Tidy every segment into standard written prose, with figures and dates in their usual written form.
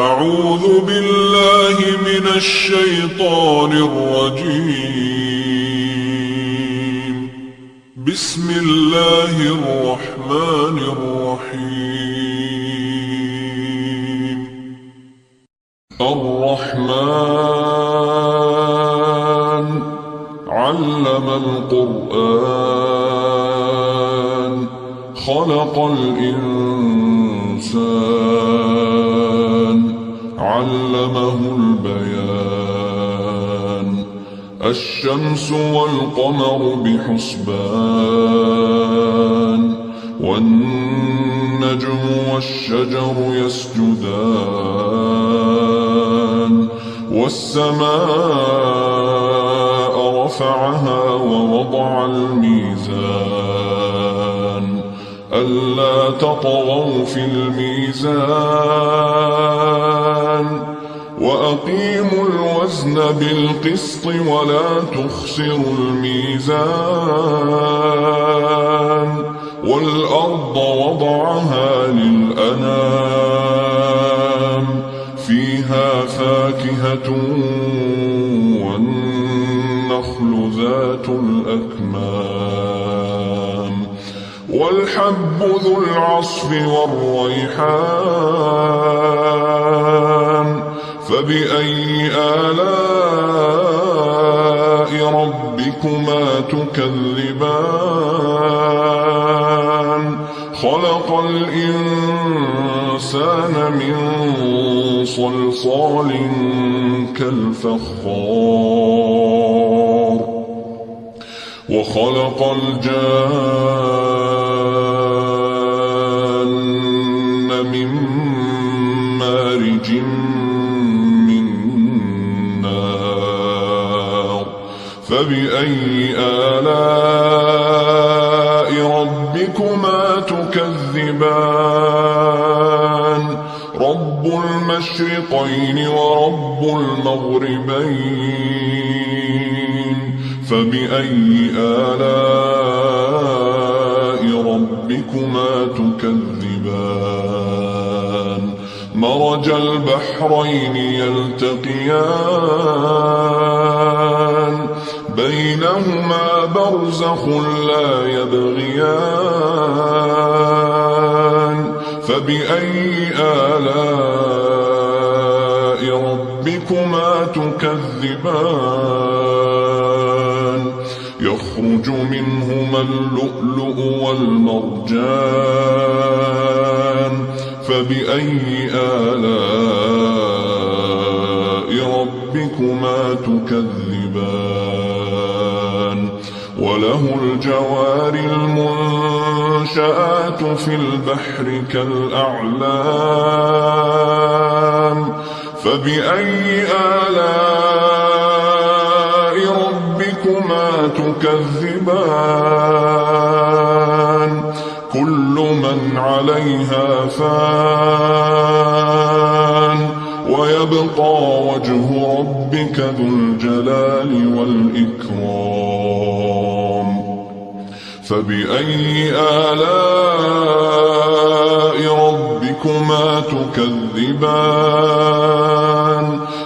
أعوذ بالله من الشيطان الرجيم. بسم الله الرحمن الرحيم. الرحمن علم القرآن خلق الإنسان علمه البيان. الشمس والقمر بحسبان والنجم والشجر يسجدان. والسماء رفعها ووضع الميزان ألا تطغوا في الميزان وأقيموا الوزن بالقسط ولا تخسروا الميزان. والأرض وضعها للأنام فيها فاكهة والنخل ذات الأكمام والحب ذو العصف والريحان. فبأي آلاء ربكما تكذبان. خلق الإنسان من صلصال كالفخار وخلق الجان من مارج من نار. فبأي آلاء ربكما تكذبان. رب المشرقين ورب المغربين. فبأي آلاء ربكما تكذبان. مرج البحرين يلتقيان بينهما برزخ لا يبغيان. فبأي آلاء ربكما تكذبان. يخرج منهما اللؤلؤ والمرجان. فبأي آلاء ربكما تكذبان. وله الجوار المنشآت في البحر كالأعلام. فبأي آلاء ربكما تكذبان. كل من عليها فان ويبقى وجه ربك ذو الجلال والإكرام. فبأي آلاء ربكما تكذبان.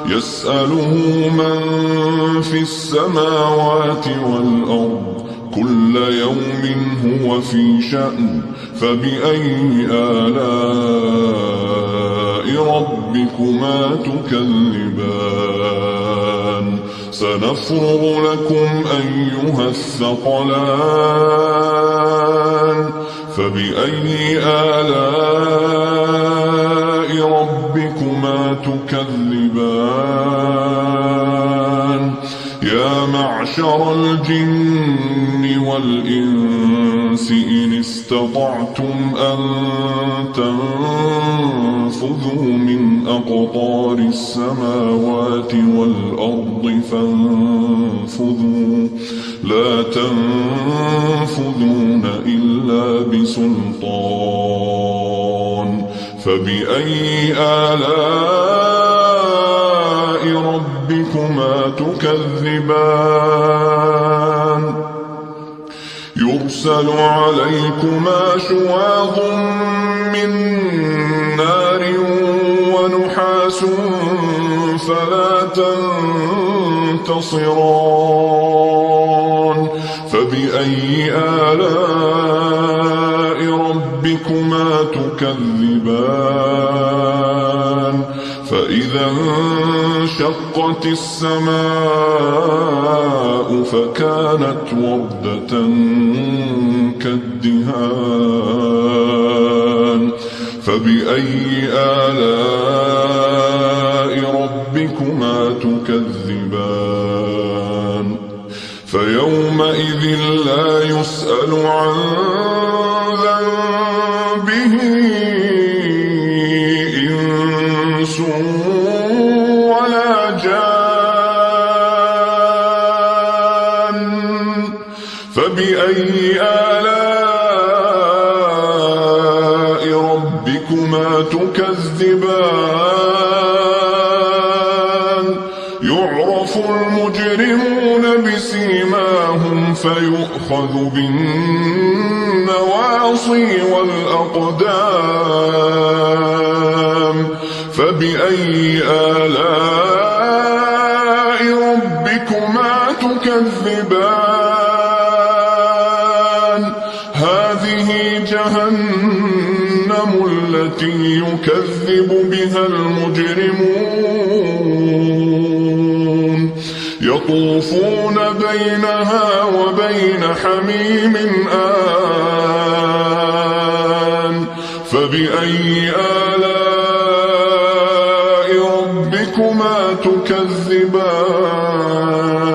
يسأله من في السماوات والأرض كل يوم هو في شأن. فبأي آلاء ربكما تكذبان. سنفرغ لكم أيها الثقلان. فبأي آلاء ربكما تكذبان. يا معشر الجن والإنس إن استطعتم أن تنفذوا من أقطار السماوات والأرض فانفذوا لا تنفذون إلا بسلطان. فبأي آلاء ربكما تكذبان. يرسل عليكما شواظ من نار ونحاس فلا تنتصران فبأي آلاء ربكما تكذبان فإذا انشقت السماء فكانت وردة كالدهان فبأي آلاء ربكما تكذبان فيومئذ لا يسأل عن ذنبه إنس ولا جان فبأي آلاء ربكما تكذبان يعرف المجرمون بسيماهم فيؤخذ بالنواصي والأقدام فبأي آلاء ربكما تكذبان هذه جهنم التي يكذب بها المجرمون يطوفون بينها وبين حميم آن فبأي آلاء ربكما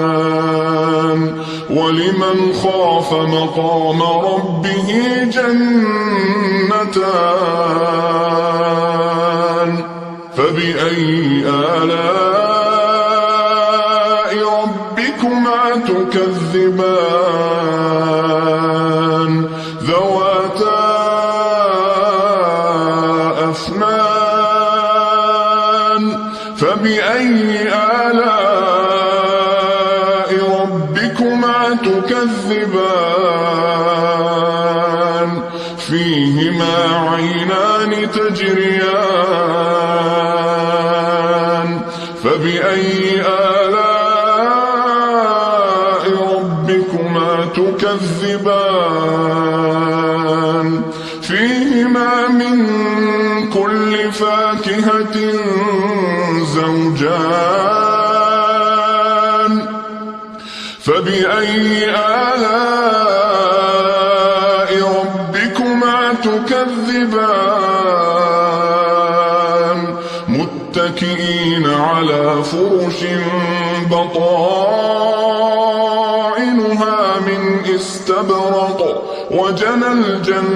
تكذبان ولمن خاف مقام ربه جنتان فبأي آلاء ربكما تكذبان ذواتا أفنان فبأي آلاء ربكما تكذبان فيهما عينان تجريان فبأي آلاء ربكما تكذبان فيهما من كل فاكهة زوجان فبأي آلاء ربكما تكذبان متكئين على فرش بطائنها من استبرق وجنى الجنتين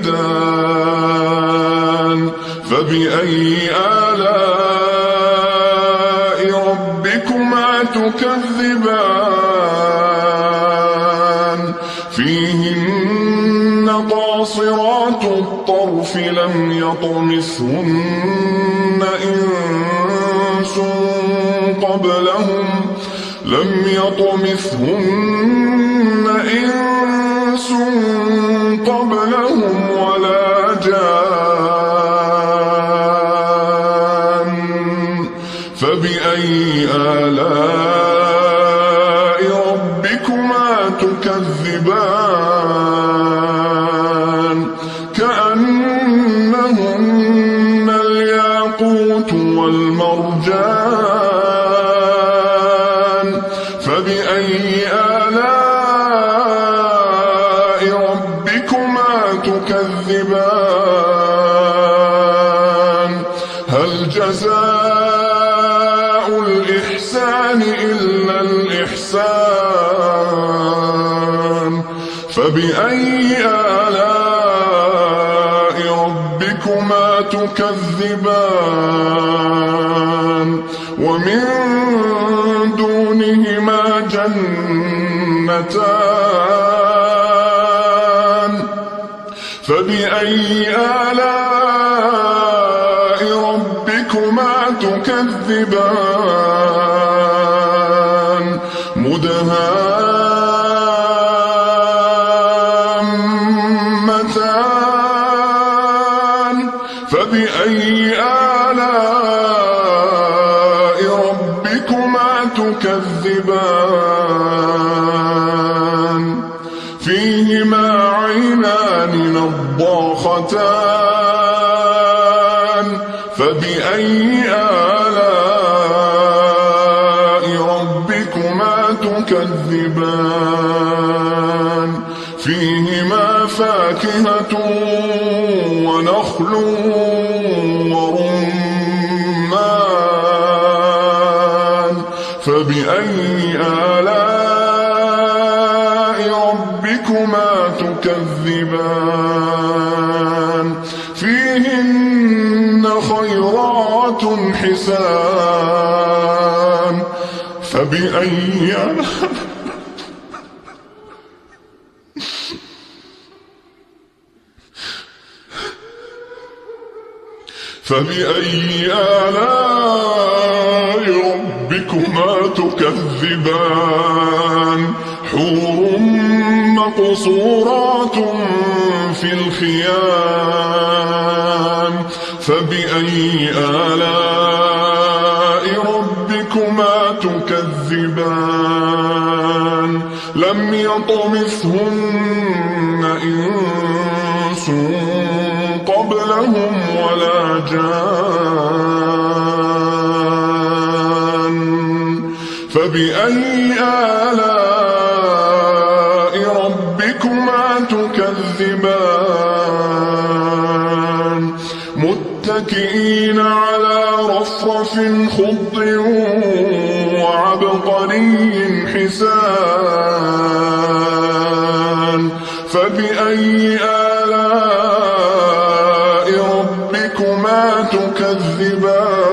دان فبأي آلاء ربكما تكذبان فيهن قاصرات الطرف لم يطمثهن إنس قبلهم ولا جان فبأي آلاء ربكما تكذبان كأنهن الياقوت والمرجان فبأي آلاء ربكما تكذبان هل جزاء الإحسان إلا الإحسان فبأي آلاء ربكما تكذبان ومن دونهما جنتان فبأي آلاء ربكما تكذبان مدهامتان فبأي فبأي آلاء ربكما تكذبان فيهما فاكهة ونخل ورمان فبأي آلاء ربكما تكذبان فيهن خيرات حسان فبأي آلاء ربكما تكذبان حور مقصورات في الخيام فبأي آلاء ربكما تكذبان لم يطمثهن إنس قبلهم ولا جان فبأي آلاء ربكما تكذبان متكئين على رفرف خضر وعبقري حسان فبأي آلاء ربكما تكذبان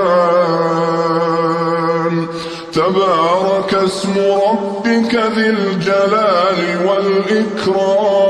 تبارك اسم ربك ذي الجلال والإكرام